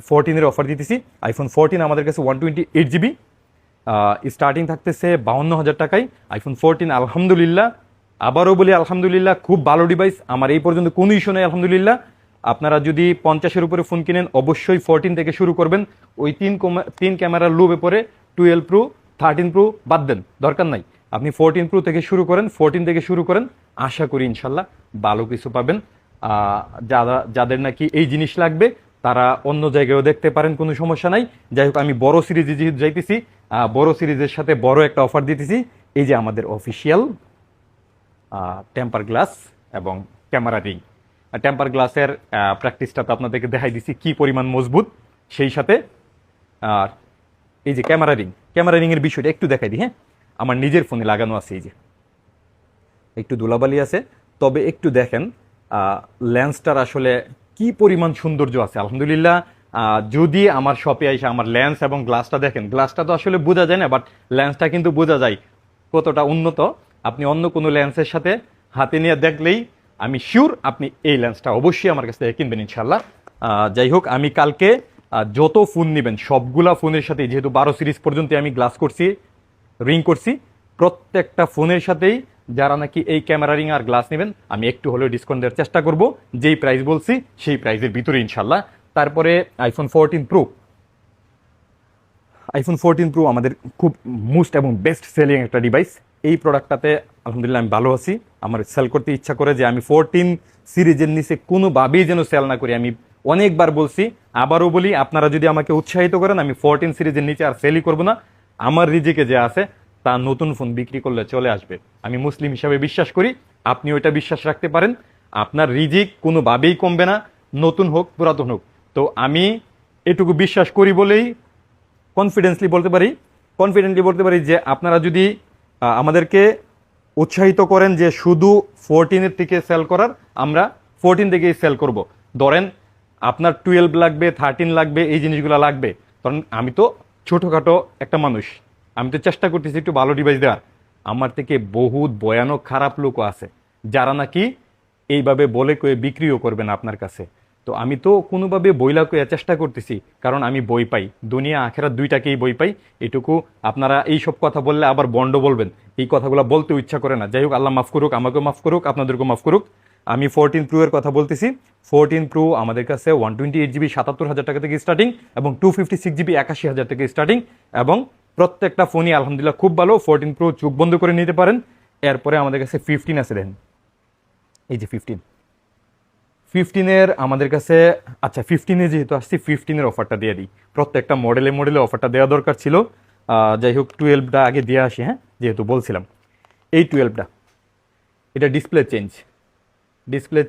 14 offer দিতেছি। IPhone 14 আমাদের কাছে 128 GB, স্টার্টিং থাকতেছে 52,000 টাকায়। আইফোন 14 আলহামদুলিল্লাহ, আবারও বলি আলহামদুলিল্লাহ, খুব ভালো ডিভাইস। আমার এই পর্যন্ত কোনো ইস্যু নেই আলহামদুলিল্লাহ। আপনারা যদি 50-এর উপরে ফোন কিনেন অবশ্যই 14 থেকে শুরু করবেন। ওই তিন ক্যামেরার লোভে পরে 12 প্রো 13 প্রো বাদ দেন, দরকার নাই। আপনি 14 প্রো থেকে শুরু করেন, 14 থেকে শুরু করেন, আশা করি ইনশাল্লাহ ভালো কিছু পাবেন। যাদের নাকি এই জিনিস লাগবে তারা অন্য জায়গায়ও দেখতে পারেন, কোনো সমস্যা নাই। যাই হোক, আমি বড় সিরিজে যেহেতু যাইতেছি, বড় সিরিজের সাথে বড় একটা অফার দিতেছি। এই যে আমাদের অফিসিয়াল টেম্পার গ্লাস এবং ক্যামেরা রিং। টেম্পার গ্লাসের প্র্যাকটিসটা তো আপনাদেরকে দেখাই দিছি কি পরিমাণ মজবুত। সেই সাথে আর এই যে ক্যামেরা রিংয়ের বিষয়টা একটু দেখাই দিই। হ্যাঁ, আমার নিজের ফোনে লাগানো আছে। এই যে একটু ধুলাবালি আছে, তবে একটু দেখেন লেন্সটার আসলে কি পরিমাণ সৌন্দর্য আছে আলহামদুলিল্লাহ। যদি আমার শপে এসে আমার লেন্স এবং গ্লাসটা দেখেন, গ্লাসটা তো আসলে বোঝা যায় না, বাট লেন্সটা কিন্তু বোঝা যায় কতটা উন্নত। আপনি অন্য কোনো লেন্সের সাথে হাতে নিয়ে দেখলেই আমি শিওর আপনি এই লেন্সটা অবশ্যই আমার কাছ থেকে কিনবেন ইনশাল্লাহ। যাই হোক, আমি কালকে যত ফোন নেবেন সবগুলা ফোনের সাথেই, যেহেতু 12 সিরিজ পর্যন্ত আমি গ্লাস করছি, রিং করছি, প্রত্যেকটা ফোনের সাথেই যারা নাকি এই ক্যামেরা রিং আর গ্লাস নেবেন আমি একটু হলেও ডিসকাউন্ট দেওয়ার চেষ্টা করব। যেই প্রাইস বলছি সেই প্রাইসের ভিতরে ইনশাল্লাহ। তারপরে আইফোন 14 প্রো আমাদের খুব মোস্ট এবং বেস্ট সেলিং একটা ডিভাইস। এই প্রোডাক্টটাতে আলহামদুলিল্লাহ আমি ভালো আছি। আমার সেল করতে ইচ্ছা করে যে আমি 14 সিরিজের নিচে কোনোভাবেই যেন সেল না করি। আমি অনেকবার বলছি, আবারও বলি, আপনারা যদি আমাকে উৎসাহিত করেন আমি 14 সিরিজের নিচে আর সেলই করবো না। আমার রিজিকে যে আছে তা নতুন ফোন বিক্রি করলে চলে আসবে। আমি মুসলিম হিসাবে বিশ্বাস করি, আপনি ওইটা বিশ্বাস রাখতে পারেন। আপনার রিজিক কোনোভাবেই কমবে না, নতুন হোক পুরাতন হোক। তো আমি এটুকু বিশ্বাস করি বলেই কনফিডেন্টলি বলতে পারি যে আপনারা যদি আমাদেরকে উৎসাহিত করেন যে শুধু 14-এর থেকে সেল করার, আমরা 14 থেকেই সেল করব। ধরেন আপনার 12 লাগবে, 13 লাগবে, এই জিনিসগুলো লাগবে, কারণ আমি তো ছোটোখাটো একটা মানুষ, আমি তো চেষ্টা করতেছি একটু ভালো ডিভাইস দেওয়ার। আমার থেকে বহুত ভয়ানক খারাপ লোকও আছে যারা নাকি এইভাবে বলে কয়ে বিক্রিও করবেন আপনার কাছে। তো আমি তো কোনোভাবে বইলা কয়ে চেষ্টা করতেছি, কারণ আমি বই পাই, দুনিয়া আখেরাত দুইটাকেই বই পাই। এটুকু আপনারা এইসব কথা বললে আবার বন্ড বলবেন, এই কথাগুলো বলতেও ইচ্ছা করে না। যাই হোক, আল্লাহ মাফ করুক, আমাকেও মাফ করুক, আপনাদেরকেও মাফ করুক। আমি 14 প্রো এর কথা বলতেছি। 14 প্রো আমাদের কাছে 128 GB 77,000 টাকা থেকে স্টার্টিং, এবং 256 GB 81,000 থেকে স্টার্টিং, এবং প্রত্যেকটা ফোনই আলহামদুলিল্লাহ খুব ভালো। 14 প্রো চোখ বন্ধ করে নিতে পারেন। এরপরে আমাদের কাছে 15 আছে, দেখেন এই যে 15-এর আমাদের কাছে। আচ্ছা, 15-এ যেহেতু আসছি 15-এর অফারটা দিয়ে দিই। প্রত্যেকটা মডেলে অফারটা দেওয়া দরকার ছিল। যাই হোক, 12টা আগে দিয়ে আসি। হ্যাঁ, যেহেতু বলছিলাম এই 12টা, এটা ডিসপ্লে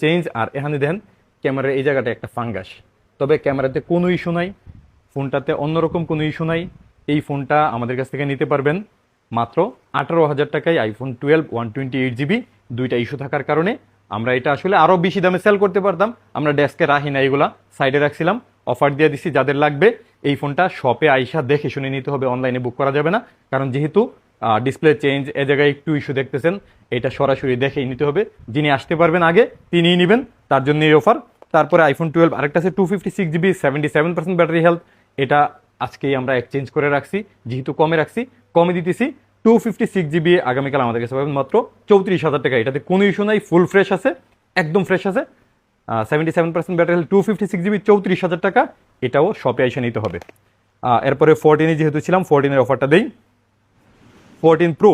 চেঞ্জ। আর এখানে দেখেন ক্যামেরার এই জায়গাটা একটা ফাঙ্গাস, তবে ক্যামেরাতে কোনো ইস্যু নাই, ফোনটাতে অন্যরকম কোনো ইস্যু নাই। এই ফোনটা আমাদের কাছ থেকে নিতে পারবেন মাত্র 18,000 টাকায়। IPhone 12 128 GB। দুইটা ইস্যু থাকার কারণে আমরা এটা আসলে আরও বেশি দামে সেল করতে পারতাম, আমরা ডেস্কে রাখি না, এগুলা সাইডে রাখছিলাম। অফার দিয়ে দিছি, যাদের লাগবে এই ফোনটা শপে আইসা দেখে শুনে নিতে হবে, অনলাইনে বুক করা যাবে না। কারণ যেহেতু ডিসপ্লে চেঞ্জ, এ জায়গায় একটু ইস্যু দেখতেছেন, এটা সরাসরি দেখেই নিতে হবে। যিনি আসতে পারবেন আগে তিনিই নেবেন, তার জন্য এই অফার। তারপরে আইফোন 12 আরেকটা আছে 256 GB 77% ব্যাটারি হেলথ। এটা আজকেই আমরা এক্সচেঞ্জ করে রাখছি, যেহেতু কমে দিতেছি। 256 GB আগামীকাল আমাদের কাছে পাবেন মাত্র 34,000 টাকা। এটাতে কোনো ইস্যু নাই, ফুল ফ্রেশ আছে, একদম ফ্রেশ আছে। 77% ব্যাটারি হেলথ, 256 GB 34,000 টাকা। এটাও শপে এসে নিতে হবে। এরপরে 14-এ যেহেতু ছিলাম, 14-এর অফারটা দেই। 14 pro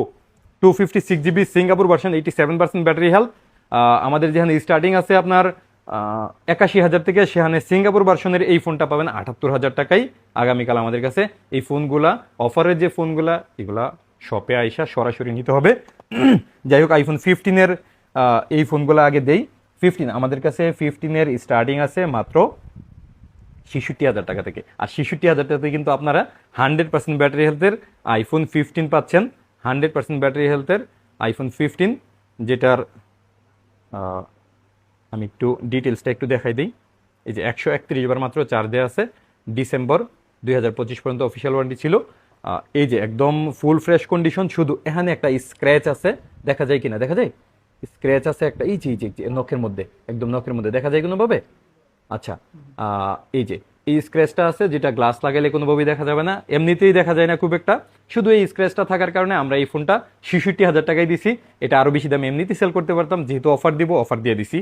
256 GB Singapore version, 87% battery health. আমাদের যেখানে স্টার্টিং আছে আপনার 81,000 থেকে, সেখানে সিঙ্গাপুর ভার্সনের এই ফোনটা পাবেন 78,000 টাকায় আগামীকাল আমাদের কাছে। এই ফোনগুলা, অফারের যে ফোনগুলা, এগুলা শপে আইসা সরাসরি নিতে হবে। যাই হোক, আইফোন 15-এর এই ফোনগুলো আগে দেই। 15 আমাদের কাছে 15-এর স্টার্টিং আছে মাত্র 66,000 টাকা থেকে। আর 66,000 টাকাতে কিন্তু আপনারা 100% ব্যাটারি হেলথের আইফোন 15 পাচ্ছেন। 100% ব্যাটারি হেলথের আইফোন 15, যেটার আমি একটু ডিটেলসটা একটু দেখাই দিই। এই যে 131 বার মাত্র চার্জ দেওয়া আছে। ডিসেম্বর 2025 পর্যন্ত অফিসিয়াল ওয়ারেন্টি ছিল। এই যে একদম ফুল ফ্রেশ কন্ডিশন, শুধু এখানে একটা স্ক্র্যাচ আছে, দেখা যায় কিনা, দেখা যায় স্ক্র্যাচ আছে একটা, এই যে নখের মধ্যে, একদম নখের মধ্যে দেখা যায় কোনোভাবে। আচ্ছা, এই যে এই স্ক্র্যাচটা আছে, যেটা গ্লাস লাগাইলে কোনোভাবেই দেখা যাবে না, এমনিতেই দেখা যায় না খুব একটা, শুধু এই স্ক্র্যাচটা থাকার কারণে আমরা এই ফোনটা 66,000 টাকায় দিছি। এটা আরও বেশি দামে এমনিতেই সেল করতে পারতাম, যেহেতু অফার দিব অফার দিয়ে দিছি।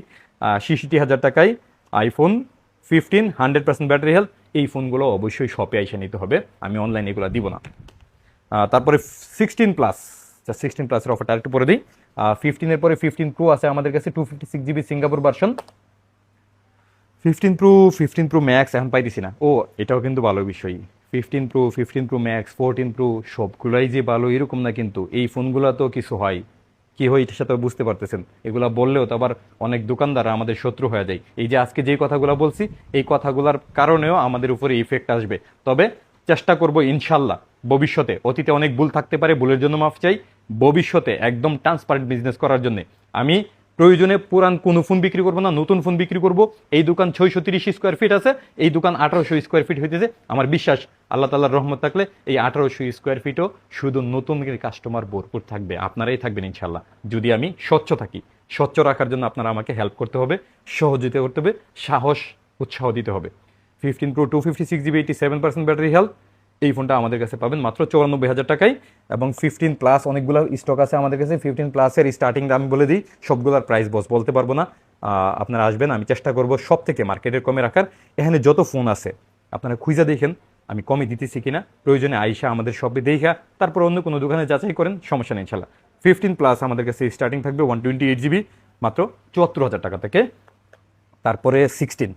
66,000 টাকায় আইফোন 15 100% ব্যাটারি হেলথ। এই ফোনগুলো অবশ্যই শপে এসে নিতে হবে, আমি অনলাইনে এগুলো দিব না। তারপরে 16 প্লাস, 16 প্লাসের অফারটা আরেকটু পরে দিই। 15-এর পরে 15 প্রো আছে আমাদের কাছে, 256 GB Singapore version. 15 pro, 15 pro max এখন পাইতেছি না। ও, এটাও কিন্তু ভালো বিষয়। 15 প্রো, 15 প্রো ম্যাক্স, 14 প্রো সবগুলাই যে ভালো এরকম না, কিন্তু এই ফোনগুলো তো কিছু হয়, কি হয় এটার সাথে বুঝতে পারতেছেন। এগুলা বললেও তো আবার অনেক দোকানদার আমাদের শত্রু হয়ে যায়। এই যে আজকে যেই কথাগুলো বলছি, এই কথাগুলোর কারণেও আমাদের উপরে ইফেক্ট আসবে। তবে চেষ্টা করব ইনশাল্লাহ ভবিষ্যতে, অতীতে অনেক ভুল থাকতে পারে, ভুলের জন্য মাফ চাই। ভবিষ্যতে একদম ট্রান্সপারেন্ট বিজনেস করার জন্য আমি প্রয়োজনে পুরান কোনো ফোন বিক্রি করবো না, নতুন ফোন বিক্রি করব। এই দোকান 630 স্কোয়ার ফিট আছে, এই দোকান 1800 স্কোয়ার ফিট হইতেছে। আমার বিশ্বাস আল্লাহ তাআলার রহমত থাকলে এই 1800 স্কোয়ার ফিটও শুধু নতুন কাস্টমার ভরপুর থাকবে, আপনারাই থাকবেন ইনশাল্লাহ, যদি আমি স্বচ্ছ থাকি। স্বচ্ছ রাখার জন্য আপনারা আমাকে হেল্প করতে হবে, সহযোগিতা করতে হবে, সাহস উৎসাহ দিতে হবে। 15 প্রো 256 GB 87% ব্যাটারি হেলথ, এই ফোনটা আমাদের কাছে পাবেন মাত্র 94,000 টাকায়। এবং 15 প্লাস অনেকগুলো স্টক আছে আমাদের কাছে। 15 প্লাসের স্টার্টিং দাম বলে দিই, সবগুলোর প্রাইস বস বলতে পারবো না। আপনারা আসবেন, আমি চেষ্টা করব সব থেকে মার্কেটের কমে রাখার। এখানে যত ফোন আছে আপনারা খুঁজে দেখেন আমি কমে দিতেছি কিনা, প্রয়োজনে আইসা আমাদের শপে দেখা তারপর অন্য কোনো দোকানে যাচাই করেন, সমস্যা নেই ইনশাল্লাহ। 15 প্লাস আমাদের কাছে স্টার্টিং থাকবে 128 GB মাত্র 74,000 টাকা থেকে। তারপরে 16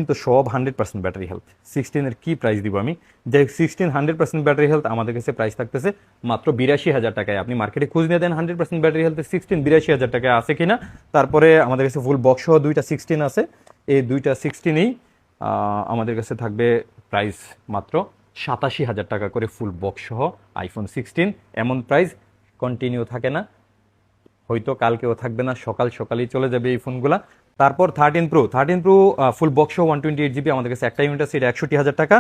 তো সব 100% ব্যাটারি হেলথ। 16-এর কী প্রাইস দিব আমি, যাই 16 100% ব্যাটারি হেলথ আমাদের কাছে প্রাইস থাকতেছে মাত্র 82,000 টাকায়। আপনি মার্কেটে খুঁজ নিয়ে দেন 100% ব্যাটারি হেলথ 16 82,000 টাকায় আছে কিনা। তারপরে আমাদের কাছে ফুল বক্স সহ দুইটা 16 আছে, এই দুইটা 16ই আমাদের কাছে থাকবে প্রাইস মাত্র 87,000 টাকা করে ফুল বক্স সহ আইফোন 16। এমন প্রাইস কন্টিনিউ থাকে না, হয়তো কালকেও থাকবে না, সকালেই চলে যাবে এই ফোনগুলা। তারপর 13 প্রো ফুল বক্স 128 GB আমাদের কাছে একটা ইউনিট আছে, এটা 61,000 টাকা।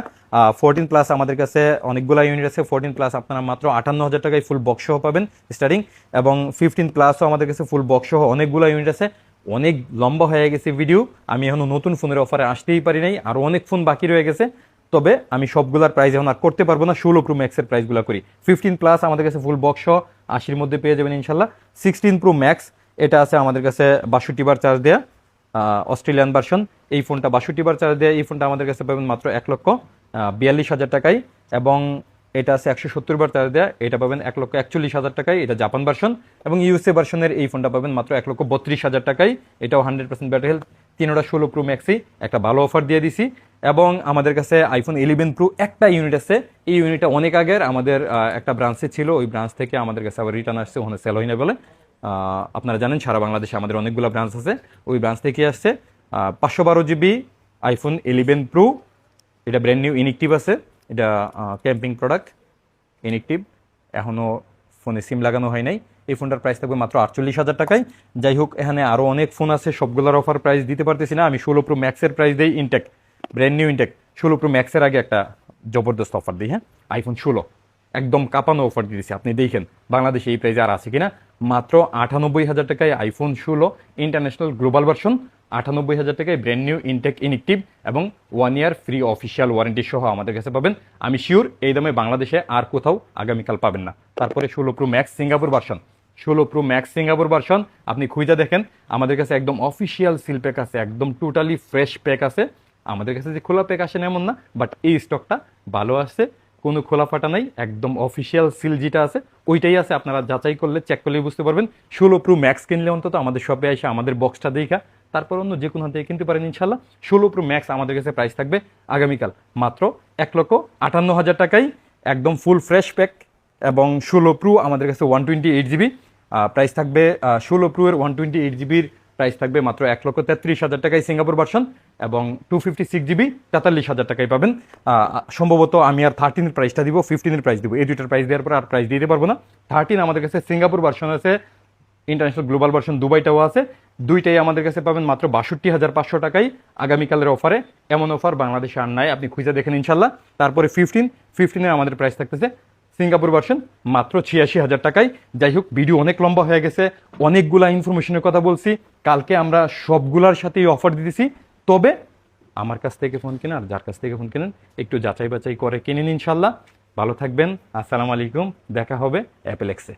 14 প্লাস আমাদের কাছে অনেকগুলো ইউনিট আছে, 14 প্লাস আপনারা মাত্র 58,000 টাকায় ফুল বক্স সহ পাবেন স্টার্টিং। এবং 15 প্লাসও আমাদের কাছে ফুল বক্স সহ অনেকগুলো ইউনিট আছে। অনেক লম্বা হয়ে গেছে ভিডিও, আমি এখনো নতুন ফোনের অফারে আসতেই পারি নাই, আরও অনেক ফোন বাকি রয়ে গেছে। তবে আমি সবগুলোর প্রাইস এখন আর করতে পারবো না, 16 প্রো ম্যাক্সের প্রাইসগুলো করি। 15 প্লাস আমাদের কাছে ফুল বক্স সহ 80-র মধ্যে পেয়ে যাবেন ইনশাল্লাহ। 16 প্রো ম্যাক্স এটা আছে আমাদের কাছে 62 বার চার্জ দেয়া অস্ট্রেলিয়ান ভার্সন। এই ফোনটা 62 বার চার্জ দেয়া, এই ফোনটা আমাদের কাছে পাবেন মাত্র 1,42,000 টাকায়। এবং এটা আছে 170 বার চার্জ দেয়া, এটা পাবেন 1,41,000 টাকায়, এটা জাপান ভার্সন। এবং ইউএসএ ভার্সনের এই ফোনটা পাবেন মাত্র 1,32,000 টাকায়, এটাও 100% ব্যাটারি হেলথ। 16 প্রো ম্যাক্সই একটা ভালো অফার দিয়ে দিছি। এবং আমাদের কাছে আইফোন 11 প্রো একটা ইউনিট আছে, এই ইউনিটটা অনেক আগের আমাদের একটা ব্রাঞ্চে ছিল, ওই ব্রাঞ্চ থেকে আমাদের কাছে আবার রিটার্ন আসছে, ওখানে সেল হয় না বলে। আপনারা জানেন সারা বাংলাদেশে আমাদের অনেকগুলো ব্রাঞ্চ আছে, ওই ব্রাঞ্চ থেকে আসছে। 512 GB আইফোন 11 প্রো, এটা ব্র্যান্ড নিউ ইনএক্টিভ আছে, এটা ক্যাম্পিং প্রোডাক্ট ইনএক্টিভ, এখনও ফোনে সিম লাগানো হয় নাই। এই ফোনটার প্রাইস থাকবে মাত্র 48,000 টাকায়। যাই হোক, এখানে আরও অনেক ফোন আছে, সবগুলোর অফার প্রাইস দিতে পারতেছি না। আমি 16 প্রো ম্যাক্সের প্রাইস দিই, intact brand new intact 16 pro ম্যাক্সের আগে একটা জবরদস্ত অফার দিই। হ্যাঁ, আইফোন 16 একদম কাঁপানো অফার দিয়েছি, আপনি দেখেন বাংলাদেশে এই প্রাইসে আর আছে কিনা। মাত্র 98,000 টাকায় আইফোন 16 ইন্টারন্যাশনাল গ্লোবাল ভার্সন, 98,000 টাকায় ব্র্যান্ড নিউ ইনটেক ইনএক্টিভ এবং 1 ইয়ার ফ্রি অফিসিয়াল ওয়ারেন্টি সহ আমাদের কাছে পাবেন। আমি শিওর এই দামে বাংলাদেশে আর কোথাও আগামীকাল পাবেন না। তারপরে 16 pro max Singapore version, 16 pro max Singapore version আপনি খুঁজে দেখেন, আমাদের কাছে একদম অফিসিয়াল সিল প্যাক আছে, একদম টোটালি ফ্রেশ প্যাক আছে। আমাদের কাছে যে খোলা প্যাক আসে না এমন না, বাট এই স্টকটা ভালো আসছে, কোনো খোলা ফাটা নাই, একদম অফিসিয়াল সিল যেটা আছে ওইটাই আছে। আপনারা যাচাই করলে চেক করলেই বুঝতে পারবেন। 16 প্রো ম্যাক্স কিনলে অন্তত আমাদের শপে এসে আমাদের বক্সটা দেখা তারপর অন্য যে কোনো থেকে কিনতে পারেন ইনশাল্লাহ। 16 প্রো ম্যাক্স আমাদের কাছে প্রাইস থাকবে আগামীকাল মাত্র 1,58,000 টাকায়, একদম ফুল ফ্রেশ প্যাক। এবং 16 প্রো আমাদের কাছে 128 GB প্রাইস থাকবে। 16 প্রো এর 128 GBর প্রাইস থাকবে মাত্র 1,33,000 টাকায় সিঙ্গাপুর ভার্সন। এবং 256 GB 43,000 টাকায় পাবেন। সম্ভবত আমি আর 13-এর প্রাইসটা দিব, 15-এর প্রাইস দিব, এই দুইটার প্রাইস দেওয়ার পর আর প্রাইস দিতে পারবো না। 13 আমাদের কাছে সিঙ্গাপুর ভার্সন আছে, ইন্টারন্যাশনাল গ্লোবাল ভার্সন দুবাইটাও আছে, দুইটাই আমাদের কাছে পাবেন মাত্র 62,500 টাকায় আগামীকালের অফারে। এমন অফার বাংলাদেশে আর নাই, আপনি খুঁজে দেখেন ইনশাল্লাহ। তারপরে 15-এর আমাদের প্রাইস থাকতেছে সিঙ্গাপুর ভার্সন মাত্র 86,000 টাকায়। যাই হোক, ভিডিও অনেক লম্বা হয়ে গেছে, অনেকগুলা ইনফরমেশনের কথা বলছি, কালকে আমরা সবগুলার সাথেই অফার দিতেছি। তবে আমার কাছ থেকে ফোন কেনেন আর যার কাছ থেকে ফোন কেনেন একটু যাচাই বাছাই করে কিনেন ইনশাল্লাহ। ভালো থাকবেন, আসসালামু আলাইকুম, দেখা হবে অ্যাপেল এক্সে।